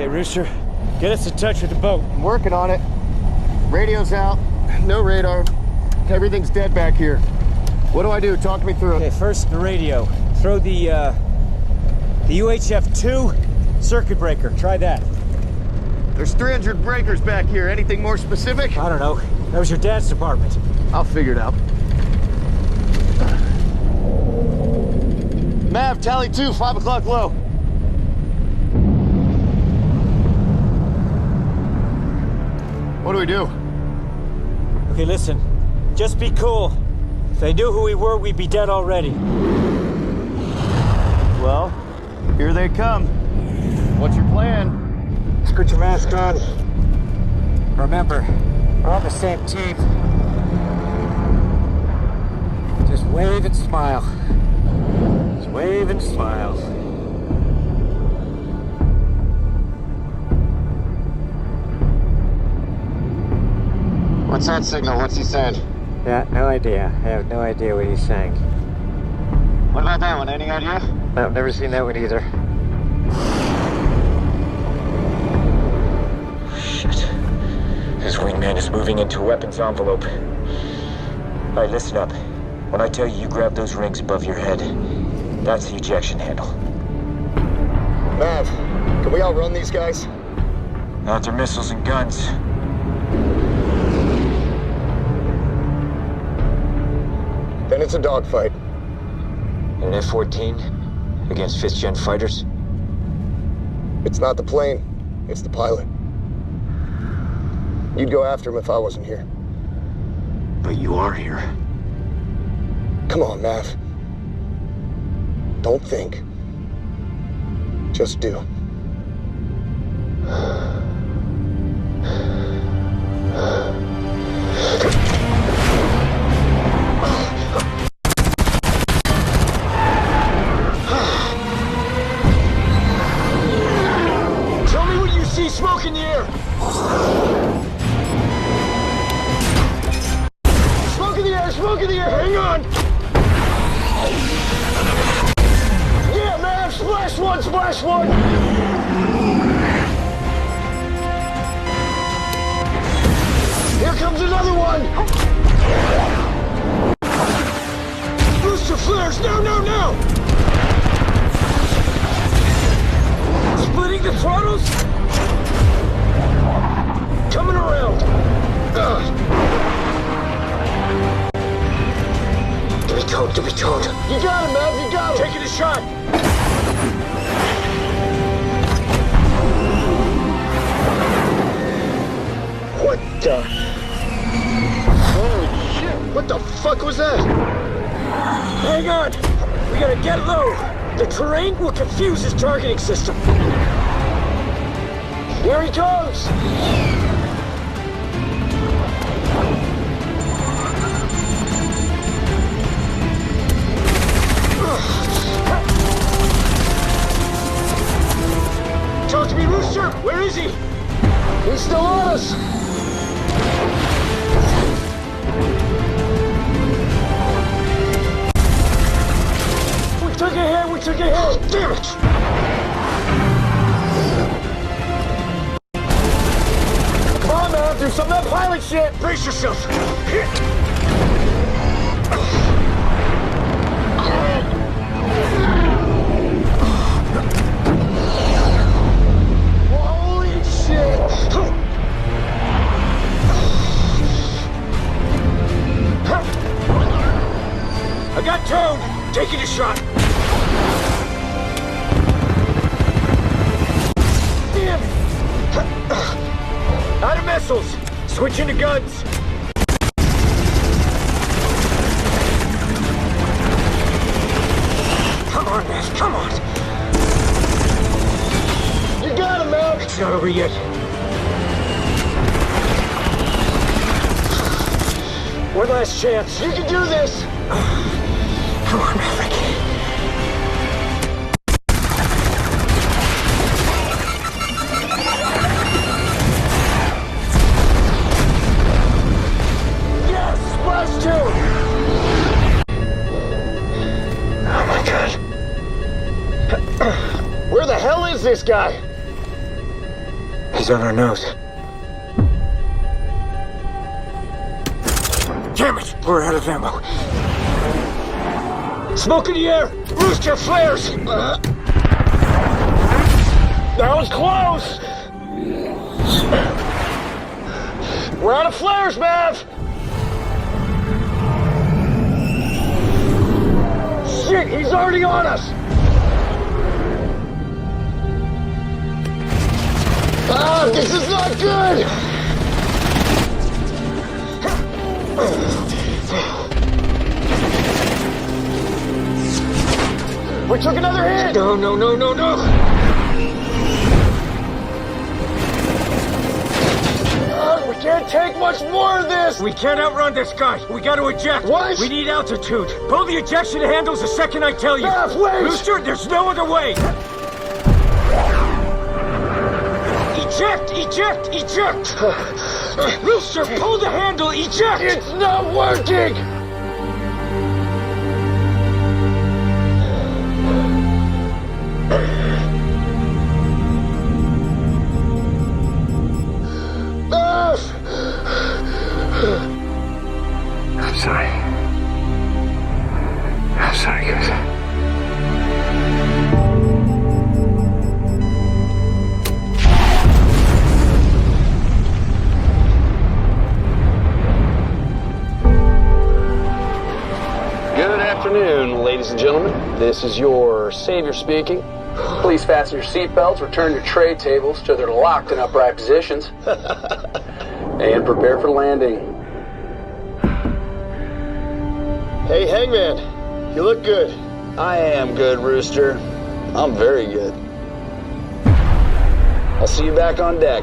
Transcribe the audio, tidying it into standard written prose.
Rooster. Get us in touch with the boat. I'm working on it. Radio's out. No radar. Everything's dead back here. What do I do? Talk me through it. Okay, first the radio. Throw the UHF-2 circuit breaker. Try that. There's 300 breakers back here. Anything more specific? I don't know. That was your dad's department. I'll figure it out. Mav, tally 2, 5 o'clock low. What do we do? Okay, listen. Just be cool. If they knew who we were, we'd be dead already. Well, here they come. What's your plan? Just put your mask on. Remember, we're on the same team. Just wave and smile. Just wave and smile. What's that signal? What's he saying? Yeah, no idea. I have no idea what he's saying. What about that one? Any idea? I've never seen that one either. Shit. His wingman is moving into a weapons envelope. All right, listen up. When I tell you, you grab those rings above your head. That's the ejection handle. Mav, can we outrun these guys? Not their missiles and guns. Then it's a dogfight. An F-14 against 5th-gen fighters? It's not the plane, it's the pilot. You'd go after him if I wasn't here. But you are here. Come on, Mav. Don't think. Just do. Tell me what you see, smoke in the air! Smoke in the air, smoke in the air, hang on! Yeah, man, splash one, splash one! Here comes another one! Booster flares, no, no, no! Splitting the throttles? Coming around! Give me towed. You got him, Mav, you got him! Taking a shot! What the? Holy shit! What the fuck was that? Hang on! We gotta get low! The terrain will confuse his targeting system. Here he comes! Talk to me, Rooster! Where is he? He's still on us! We took a hit! We took a hit! Damn it! Come on, Mav, do some of that pilot shit! Brace yourself! Holy shit! I got towed! Taking a shot! Damn it! Out of missiles! Switching to guns! Come on, man, come on! You got him, Mav! It's not over yet. One last chance. You can do this! Come on, Maverick. Yes! Splash 2! Oh my god. Where the hell is this guy? He's on our nose. Damn it! We're out of ammo. Smoke in the air! Rooster flares! That was close! We're out of flares, Mav! Shit, he's already on us! Ah, this is not good! We took another hit! No. We can't take much more of this! We can't outrun this guy. We gotta eject. What? We need altitude. Pull the ejection handles the second I tell you. Wait! Rooster, there's no other way! Eject! Rooster, pull the handle, eject! It's not working! I'm sorry, guys. Good afternoon, ladies and gentlemen. This is your savior speaking. Please fasten your seatbelts, return your tray tables to their locked and upright positions, and prepare for landing. Hey, Hangman, you look good. I am good, Rooster. I'm very good. I'll see you back on deck.